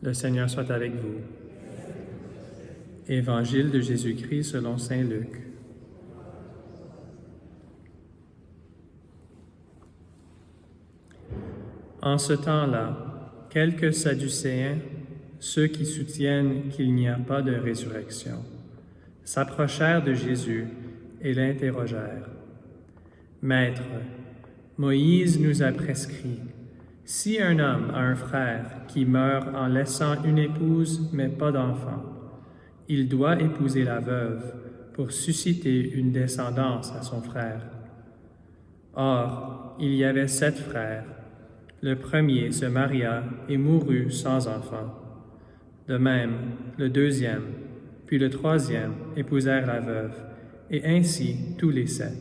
Le Seigneur soit avec vous. Évangile de Jésus-Christ selon saint Luc. En ce temps-là, quelques Sadducéens, ceux qui soutiennent qu'il n'y a pas de résurrection, s'approchèrent de Jésus et l'interrogèrent. « Maître, Moïse nous a prescrit, si un homme a un frère qui meurt en laissant une épouse mais pas d'enfant, il doit épouser la veuve pour susciter une descendance à son frère. Or, il y avait 7 frères. Le premier se maria et mourut sans enfant. De même, le deuxième, puis le troisième épousèrent la veuve, et ainsi tous les 7.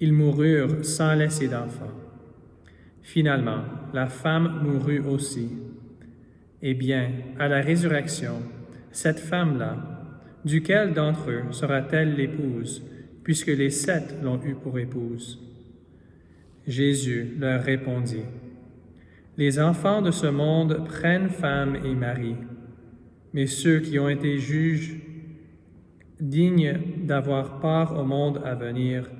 Ils moururent sans laisser d'enfant. Finalement, la femme mourut aussi. Eh bien, à la résurrection, cette femme-là, duquel d'entre eux sera-t-elle l'épouse, puisque les 7 l'ont eue pour épouse? Jésus leur répondit, « Les enfants de ce monde prennent femme et mari, mais ceux qui ont été jugés dignes d'avoir part au monde à venir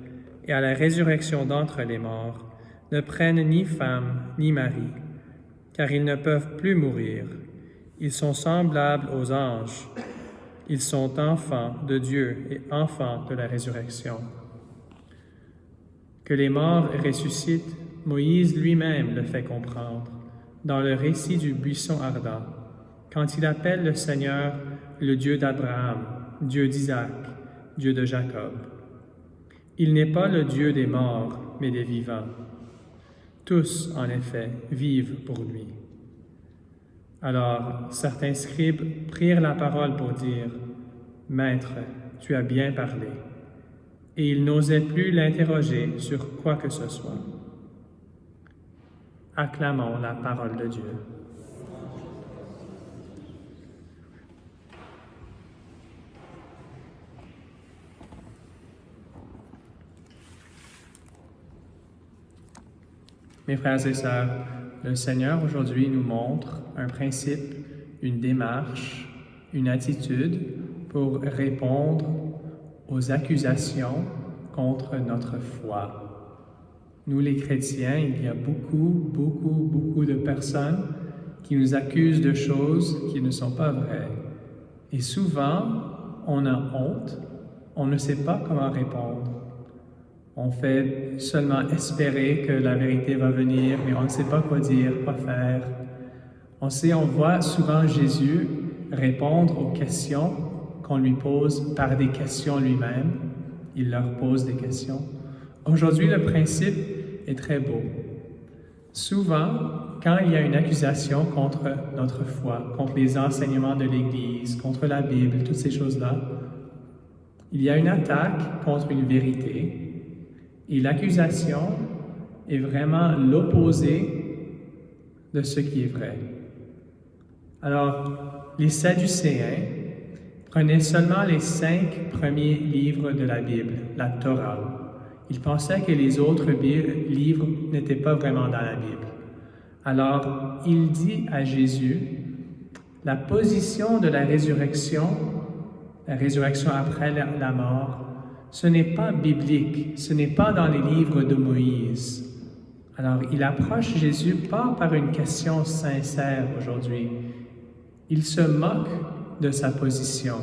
et à la résurrection d'entre les morts, ne prennent ni femme ni mari, car ils ne peuvent plus mourir. Ils sont semblables aux anges. Ils sont enfants de Dieu et enfants de la résurrection. Que les morts ressuscitent, Moïse lui-même le fait comprendre dans le récit du buisson ardent, quand il appelle le Seigneur le Dieu d'Abraham, Dieu d'Isaac, Dieu de Jacob. Il n'est pas le Dieu des morts, mais des vivants. Tous, en effet, vivent pour lui. Alors, certains scribes prirent la parole pour dire, « Maître, tu as bien parlé. » Et ils n'osaient plus l'interroger sur quoi que ce soit. Acclamons la parole de Dieu. Mes frères et sœurs, le Seigneur aujourd'hui nous montre un principe, une démarche, une attitude pour répondre aux accusations contre notre foi. Nous les chrétiens, il y a beaucoup de personnes qui nous accusent de choses qui ne sont pas vraies. Et souvent, on a honte, on ne sait pas comment répondre. On fait seulement espérer que la vérité va venir, mais on ne sait pas quoi dire, quoi faire. On voit souvent Jésus répondre aux questions qu'on lui pose par des questions lui-même. Il leur pose des questions. Aujourd'hui, le principe est très beau. Souvent, quand il y a une accusation contre notre foi, contre les enseignements de l'Église, contre la Bible, toutes ces choses-là, il y a une attaque contre une vérité. Et l'accusation est vraiment l'opposé de ce qui est vrai. Alors, les Sadducéens prenaient seulement les 5 premiers livres de la Bible, la Torah. Ils pensaient que les autres livres n'étaient pas vraiment dans la Bible. Alors, il dit à Jésus, la position de la résurrection après la mort, ce n'est pas biblique, ce n'est pas dans les livres de Moïse. Alors, il approche Jésus pas par une question sincère aujourd'hui. Il se moque de sa position.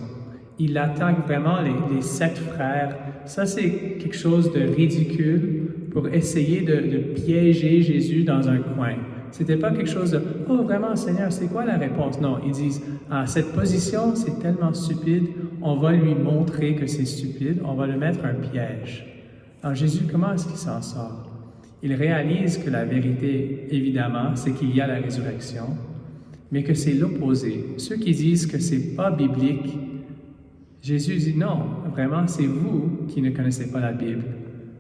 Il attaque vraiment les 7 frères. Ça, c'est quelque chose de ridicule pour essayer de piéger Jésus dans un coin. C'était pas quelque chose de « Oh, vraiment, Seigneur, c'est quoi la réponse? » Non, ils disent « Ah, cette position, c'est tellement stupide, on va lui montrer que c'est stupide, on va le mettre un piège. » Alors Jésus, comment est-ce qu'il s'en sort? Il réalise que la vérité, évidemment, c'est qu'il y a la résurrection, mais que c'est l'opposé. Ceux qui disent que c'est pas biblique, Jésus dit non, vraiment, c'est vous qui ne connaissez pas la Bible.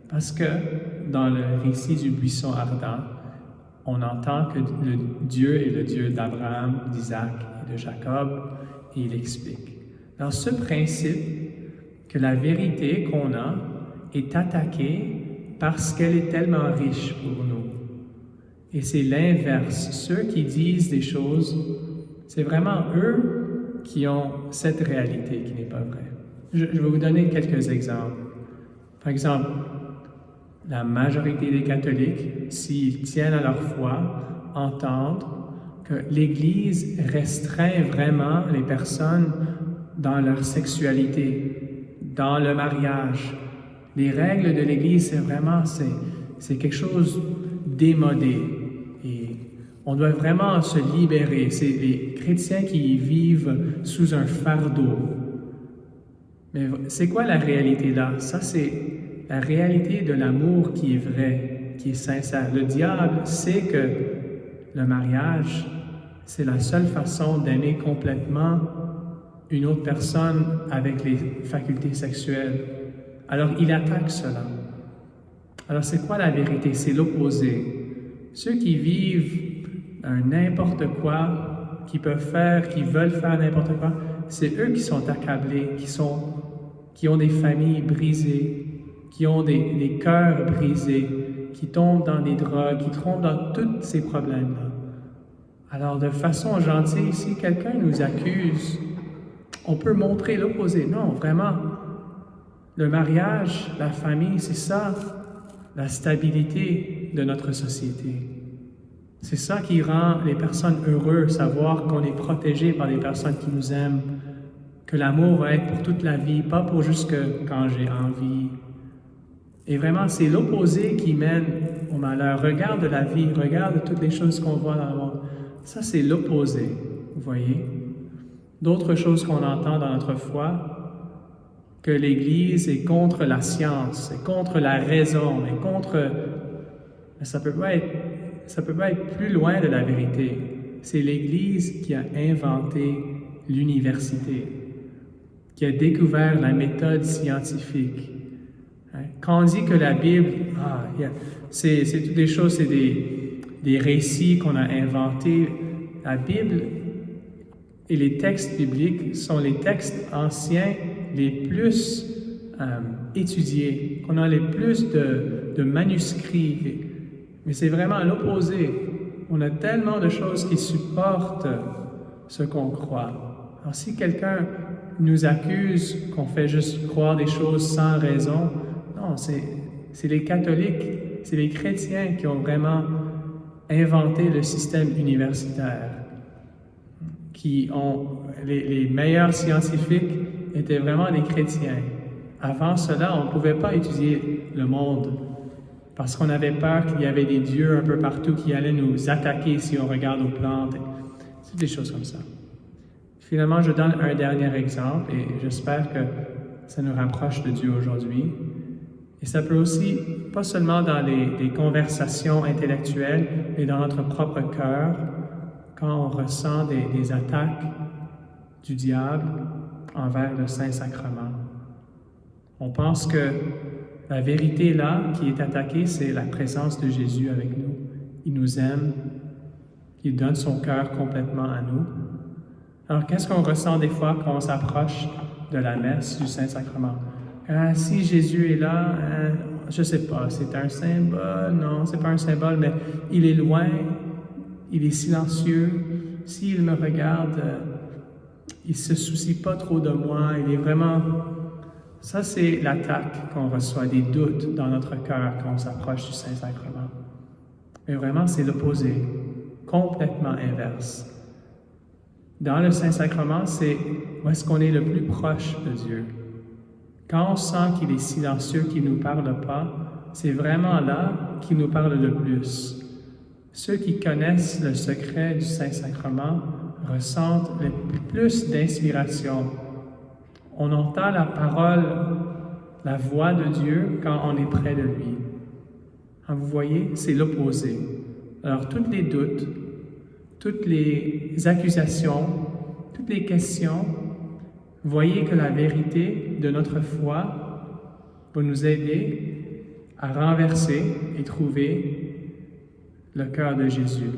Parce que dans le récit du buisson ardent, on entend que le Dieu est le Dieu d'Abraham, d'Isaac et de Jacob, et il explique. Dans ce principe, que la vérité qu'on a est attaquée parce qu'elle est tellement riche pour nous. Et c'est l'inverse. Ceux qui disent des choses C'est vraiment eux qui ont cette réalité qui n'est pas vraie. Je vais vous donner quelques exemples. Par exemple, la majorité des catholiques, s'ils tiennent à leur foi, entendent que l'Église restreint vraiment les personnes dans leur sexualité, dans le mariage. Les règles de l'Église, c'est quelque chose démodé. Et on doit vraiment se libérer. C'est les chrétiens qui vivent sous un fardeau. Mais c'est quoi la réalité là? Ça, c'est la réalité de l'amour qui est vrai, qui est sincère. Le diable sait que le mariage, c'est la seule façon d'aimer complètement une autre personne avec les facultés sexuelles. Alors, il attaque cela. Alors, c'est quoi la vérité? C'est l'opposé. Ceux qui vivent n'importe quoi, qui veulent faire n'importe quoi, c'est eux qui sont accablés, qui ont des familles brisées, qui ont des cœurs brisés, qui tombent dans des drogues, qui tombent dans tous ces problèmes-là. Alors, de façon gentille, si quelqu'un nous accuse, on peut montrer l'opposé. Non, vraiment, le mariage, la famille, c'est ça, la stabilité de notre société. C'est ça qui rend les personnes heureuses, savoir qu'on est protégé par des personnes qui nous aiment, que l'amour va être pour toute la vie, pas pour juste quand j'ai envie. Et vraiment, c'est l'opposé qui mène au malheur. Regarde la vie, regarde toutes les choses qu'on voit dans le monde. Ça, c'est l'opposé, vous voyez. D'autres choses qu'on entend dans notre foi, que l'Église est contre la science, est contre la raison, est contre... Mais ça peut pas être plus loin de la vérité. C'est l'Église qui a inventé l'université, qui a découvert la méthode scientifique. Quand on dit que la Bible, c'est toutes des choses, c'est des récits qu'on a inventés. La Bible et les textes bibliques sont les textes anciens les plus étudiés, qu'on a les plus de manuscrits. Mais c'est vraiment l'opposé. On a tellement de choses qui supportent ce qu'on croit. Alors si quelqu'un nous accuse qu'on fait juste croire des choses sans raison, non, c'est les catholiques, c'est les chrétiens qui ont vraiment inventé le système universitaire, qui ont les meilleurs scientifiques étaient vraiment des chrétiens. Avant cela, on ne pouvait pas étudier le monde parce qu'on avait peur qu'il y avait des dieux un peu partout qui allaient nous attaquer si on regarde aux plantes. C'est des choses comme ça. Finalement, je donne un dernier exemple et j'espère que ça nous rapproche de Dieu aujourd'hui. Et ça peut aussi, pas seulement dans les conversations intellectuelles, mais dans notre propre cœur, quand on ressent des attaques du diable envers le Saint-Sacrement. On pense que la vérité là qui est attaquée, c'est la présence de Jésus avec nous. Il nous aime, il donne son cœur complètement à nous. Alors qu'est-ce qu'on ressent des fois quand on s'approche de la messe du Saint-Sacrement? Si Jésus est là, je ne sais pas, c'est un symbole? Non, c'est pas un symbole, mais il est loin, il est silencieux. S'il me regarde, il ne se soucie pas trop de moi, il est vraiment... Ça, c'est l'attaque qu'on reçoit, des doutes dans notre cœur quand on s'approche du Saint-Sacrement. Mais vraiment, c'est l'opposé, complètement inverse. Dans le Saint-Sacrement, c'est où est-ce qu'on est le plus proche de Dieu. Quand on sent qu'il est silencieux, qu'il ne nous parle pas, c'est vraiment là qu'il nous parle le plus. Ceux qui connaissent le secret du Saint-Sacrement ressentent le plus d'inspiration. On entend la parole, la voix de Dieu quand on est près de lui. Vous voyez, c'est l'opposé. Alors, tous les doutes, toutes les accusations, toutes les questions, voyez que la vérité de notre foi va nous aider à renverser et trouver le cœur de Jésus,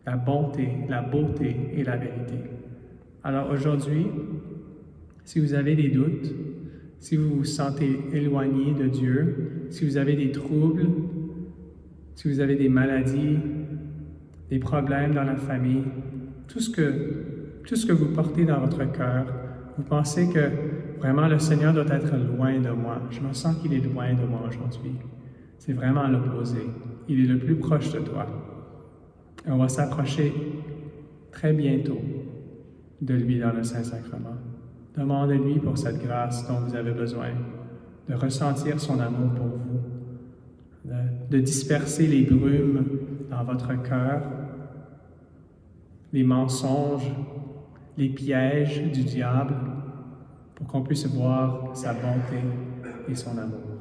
la bonté, la beauté et la vérité. Alors aujourd'hui, si vous avez des doutes, si vous vous sentez éloigné de Dieu, si vous avez des troubles, si vous avez des maladies, des problèmes dans la famille, tout ce que vous portez dans votre cœur, vous pensez que vraiment le Seigneur doit être loin de moi. Je me sens qu'il est loin de moi aujourd'hui. C'est vraiment l'opposé. Il est le plus proche de toi. Et on va s'approcher très bientôt de lui dans le Saint-Sacrement. Demandez-lui pour cette grâce dont vous avez besoin, de ressentir son amour pour vous, de disperser les brumes dans votre cœur, les mensonges, les pièges du diable, pour qu'on puisse voir sa bonté et son amour.